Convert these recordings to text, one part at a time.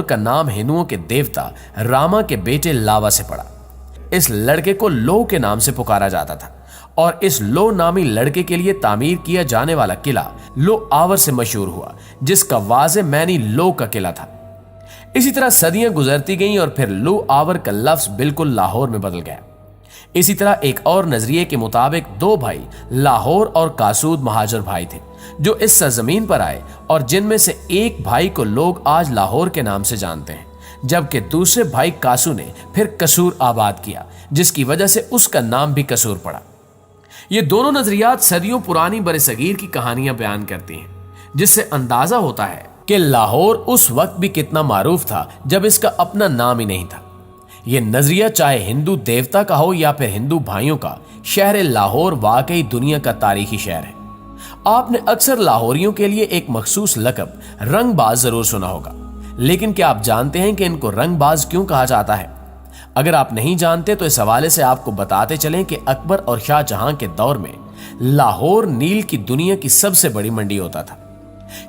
का नाम हिंदुओं के देवता रामा के बेटे लावा से पड़ा। इस लड़के को लो के नाम से पुकारा जाता था और इस लो नामी लड़के के लिए तामीर किया जाने वाला किला लो आवर से मशहूर हुआ, जिसका वाज़े मैनी लो का किला था। इसी तरह सदियां गुजरती गईं और फिर लो आवर का लफ्ज बिल्कुल लाहौर में बदल गया। इसी तरह एक और नजरिए के मुताबिक दो भाई लाहौर और कासूद महाजर भाई थे जो इस सरजमीन पर आए और जिनमें से एक भाई को लोग आज लाहौर के नाम से जानते हैं, जबकि दूसरे भाई कासू ने फिर कसूर आबाद किया, जिसकी वजह से उसका नाम भी कसूर पड़ा। ये दोनों नजरियात सदियों पुरानी बरसगीर की कहानियां बयान करती हैं, जिससे अंदाजा होता है कि लाहौर उस वक्त भी कितना मारूफ था जब इसका अपना नाम ही नहीं था। ये नजरिया चाहे हिंदू देवता का हो या फिर हिंदू भाइयों का, शहर लाहौर वाकई दुनिया का तारीखी शहर है। आपने अक्सर लाहौरियों के लिए एक मखसूस लक़ब रंगबाज जरूर सुना होगा, लेकिन क्या आप जानते हैं कि इनको रंगबाज क्यों कहा जाता है? अगर आप नहीं जानते तो इस हवाले से आपको बताते चलें कि अकबर और शाहजहां के दौर में लाहौर नील की दुनिया की सबसे बड़ी मंडी होता था।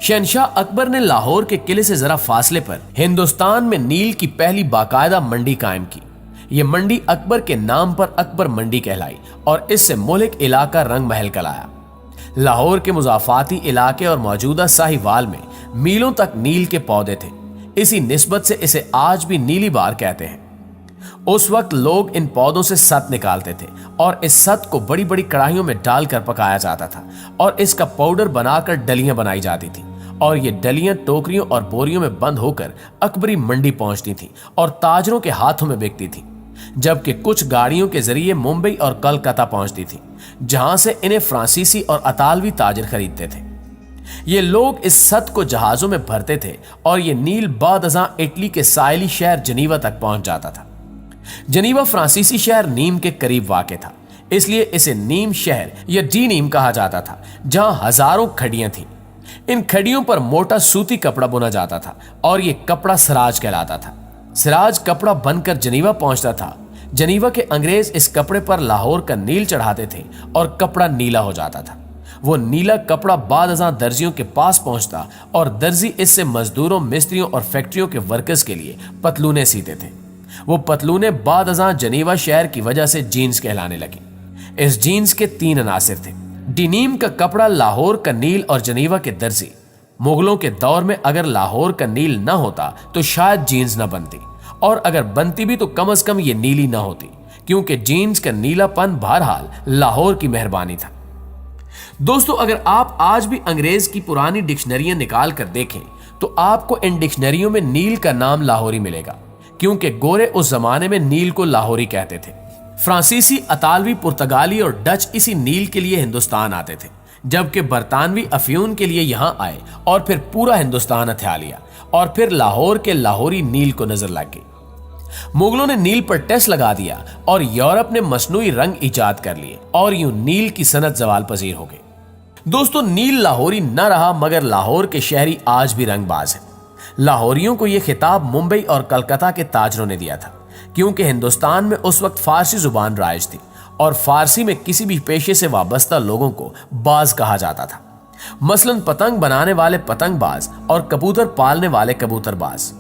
शहनशाह अकबर ने लाहौर के किले से जरा फासले पर हिंदुस्तान में नील की पहली बाकायदा मंडी कायम की। यह मंडी अकबर के नाम पर अकबर मंडी कहलाई और इससे मुल्क इलाका रंग महल कहलाया। लाहौर के मुजाफाती इलाके और मौजूदा साहिवाल में मीलों तक नील के पौधे थे। इसी निस्बत से इसे आज भी नीली बार कहते हैं। उस वक्त लोग इन पौधों से सत निकालते थे और इस सत को बड़ी बड़ी कढ़ाइयों में डालकर पकाया जाता था और इसका पाउडर बनाकर डलियां बनाई जाती थी और ये डलियां टोकरियों और बोरियों में बंद होकर अकबरी मंडी पहुंचती थी और ताजरों के हाथों में बिकती थी, जबकि कुछ गाड़ियों के जरिए मुंबई और कलकत्ता पहुंचती थी, जहां से इन्हें फ्रांसीसी और अतालवी ताजर खरीदते थे। ये लोग इस सत को जहाजों में भरते थे और ये नील बादज़ां इटली के साहिली शहर जनीवा तक पहुंच जाता था। जनीवा फ्रांसीसी शहर नीम के करीब वाक़ था, इसलिए इसे नीम शहर या डी नीम कहा जाता था, जहां हजारों खड़ियां थीं। इन खड़ियों पर मोटा सूती कपड़ा बुना जाता था और यह कपड़ा सराज कहलाता था। सराज कपड़ा बनकर जनीवा पहुंचता था। जनीवा के अंग्रेज इस कपड़े पर लाहौर का नील चढ़ाते थे और कपड़ा नीला हो जाता था। वो नीला कपड़ा बादज़ां दर्जियों के पास पहुंचता और दर्जी इससे मजदूरों, मिस्त्रियों और फैक्ट्रियों के वर्कर्स के लिए पतलूने सीते थे। वो पतलूने बादज़ां जनीवा शहर की वजह से जीन्स कहलाने लगी। इस जीन्स के 3 अनासिर थे। डिनीम का कपड़ा, लाहौर का नील और जनीवा के दर्जी। मुगलों के दौर में अगर लाहौर का नील न होता तो शायद जीन्स न बनती, और अगर बनती भी तो कम से कम ये नीली न होती, क्योंकि जीन्स का नीलापन बहरहाल लाहौर की मेहरबानी था। दोस्तों, अगर आप आज भी अंग्रेज की पुरानी डिक्शनरियां निकाल कर देखें तो आपको इन डिक्शनरियों में नील का नाम लाहौरी मिलेगा, क्योंकि गोरे उस जमाने में नील को लाहौरी कहते थे। फ्रांसीसी, अतालवी, पुर्तगाली और डच इसी नील के लिए हिंदुस्तान आते थे, जबकि बरतानवी अफ्यून के लिए यहां आए और फिर पूरा हिंदुस्तान हथिया लिया और फिर लाहौर के लाहौरी नील को नजर लग गई। मुगलों ने नील पर टेस्ट लगा दिया और यूरोप ने मसनूई रंग इजाद कर लिए और यूं नील की सनत जवाल पजीर हो गई। दोस्तों, नील लाहौरी न रहा, मगर लाहौर के शहरी आज भी रंगबाज हैं। लाहौरियों को यह खिताब मुंबई और कलकत्ता के ताजरों ने दिया था, क्योंकि हिंदुस्तान में उस वक्त फारसी जुबान राइज थी और फारसी में किसी भी पेशे से वाबस्ता लोगों को बाज कहा जाता था। मसलन पतंग बनाने वाले पतंगबाज और कबूतर पालने वाले कबूतरबाज।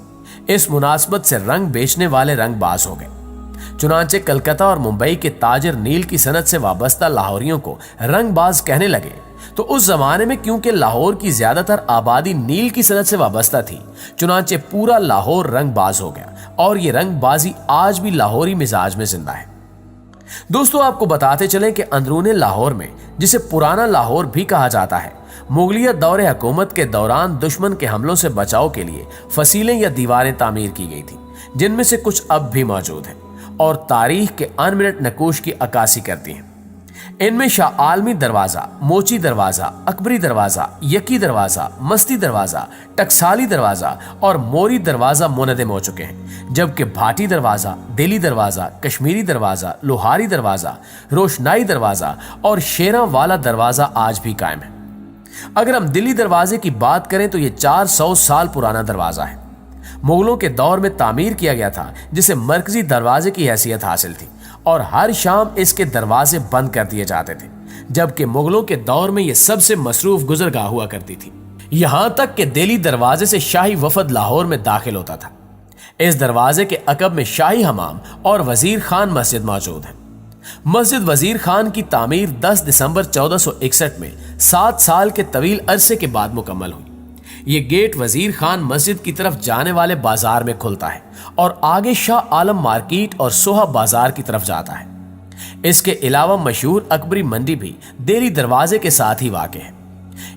इस मुनासबत से रंग बेचने वाले रंगबाज हो गए। चुनांचे कलकत्ता और मुंबई के ताजर नील की सनत से वाबस्ता लाहौरियों को रंगबाज कहने लगे, तो उस जमाने में क्योंकि लाहौर की ज्यादातर आबादी नील की सनत से वाबस्ता थी, चुनांचे पूरा लाहौर रंगबाज हो गया और ये रंगबाजी आज भी लाहौरी मिजाज में जिंदा है। दोस्तों, आपको बताते चलें कि अंदरूने लाहौर में, जिसे पुराना लाहौर भी कहा जाता है, मुगलिया दौरे हुकूमत के दौरान दुश्मन के हमलों से बचाव के लिए फसीलें या दीवारें तामीर की गई थी, जिनमें से कुछ अब भी मौजूद हैं और तारीख के अनमिनट नकूश की अक्कासी करती हैं। इनमें शाह आलमी दरवाजा, मोची दरवाजा, अकबरी दरवाजा, यकी दरवाजा, मस्ती दरवाजा, टकसाली दरवाजा और मोरी दरवाजा मुनदम हो चुके हैं, जबकि भाटी दरवाजा, दिल्ली दरवाजा, कश्मीरी दरवाजा, लोहारी दरवाजा, रोशनाई दरवाजा और शेरा वाला दरवाजा आज भी कायम है। अगर हम दिल्ली दरवाजे की बात करें तो यह 400 साल पुराना दरवाजा है। मुगलों के दौर में तामीर किया गया था, जिसे मरकजी दरवाजे की हैसियत हासिल थी और हर शाम इसके दरवाजे बंद कर दिए जाते थे, जबकि मुगलों के दौर में यह सबसे मसरूफ गुजरगाह हुआ करती थी। यहां तक कि दिल्ली दरवाजे से शाही वफद लाहौर में दाखिल होता था। इस दरवाजे के अकब में शाही हमाम और वजीर खान मस्जिद मौजूद है। मस्जिद वजीर खान की तामीर 10 दिसंबर 1461 में 7 साल के तवील अरसे के बाद मुकम्मल हुई। ये गेट वजीर खान मस्जिद की तरफ जाने वाले बाजार में खुलता है और आगे शाह आलम मार्केट और सोहा बाजार की तरफ जाता है। इसके अलावा मशहूर अकबरी मंडी भी देरी दरवाजे के साथ ही वाक़ है।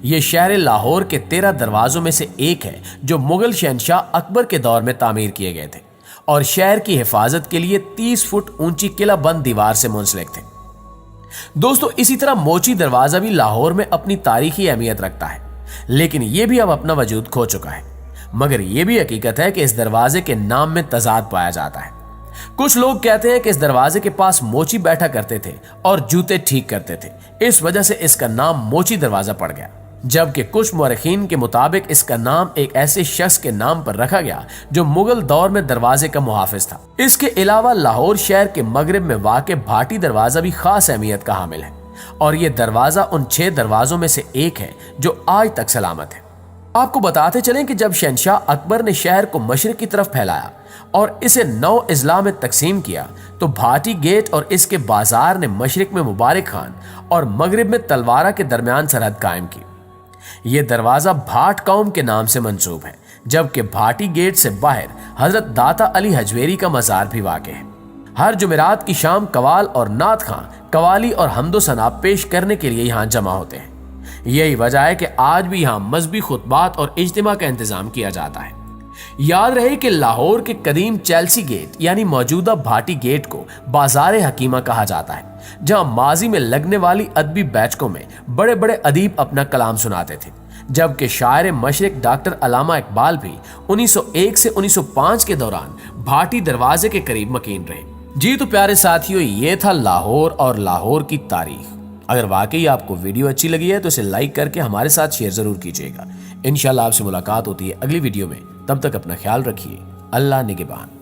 ये शहर लाहौर के 13 दरवाजों में से एक है जो मुगल शहनशाह अकबर के दौर में तामीर किए गए थे और शहर की हिफाजत के लिए 30 फुट ऊंची किला बंद दीवार से मुंसलिक थे। दोस्तों, इसी तरह मोची दरवाजा भी लाहौर में अपनी तारीखी अहमियत रखता है, लेकिन यह भी अब अपना वजूद खो चुका है। मगर यह भी हकीकत है कि इस दरवाजे के नाम में तजाद पाया जाता है। कुछ लोग कहते हैं कि इस दरवाजे के पास मोची बैठा करते थे और जूते ठीक करते थे, इस वजह से इसका नाम मोची दरवाजा पड़ गया, जबकि कुछ मुअर्रिखीन के मुताबिक इसका नाम एक ऐसे शख्स के नाम पर रखा गया जो मुगल दौर में दरवाजे का मुहाफिज था। इसके अलावा लाहौर शहर के मगरिब में वाक़े भाटी दरवाजा भी खास अहमियत का हामिल है और यह दरवाजा उन 6 दरवाजों में से एक है जो आज तक सलामत है। आपको बताते चलें कि जब शहनशाह अकबर ने शहर को मशरिक की तरफ फैलाया और इसे 9 अजला में तकसीम किया तो भाटी गेट और इसके बाजार ने मशरिक में मुबारक खान और मगरिब में तलवारा के दरमियान सरहद कायम की। यह दरवाजा भाट कौम के नाम से मंसूब है, जबकि भाटी गेट से बाहर हजरत दाता अली हजवेरी का मजार भी वाक़ है। हर जुमेरात की शाम कवाल और नात खां कवाली और हमदो सना पेश करने के लिए यहाँ जमा होते हैं। यही वजह है कि आज भी यहाँ मजहबी खुतबात और इज्तिमा का इंतजाम किया जाता है। याद रहे कि लाहौर के कदीम चेल्सी गेट यानी मौजूदा भाटी गेट को बाजार हकीमा कहा जाता है, जहां माजी में लगने वाली अदबी बैठकों में बड़े बड़े अदीब अपना कलाम सुनाते थे, जबकि शायर मशरिक डॉक्टर अल्लामा इकबाल भी 1901 से 1905 के दौरान भाटी दरवाजे के करीब मकीन रहे। जी तो प्यारे साथियों, ये था लाहौर और लाहौर की तारीख। अगर वाकई आपको वीडियो अच्छी लगी है तो इसे लाइक करके हमारे साथ शेयर जरूर कीजिएगा। इंशाल्लाह आपसे मुलाकात होती है अगली वीडियो में। तब तक अपना ख्याल रखिए। अल्लाह निगहबान।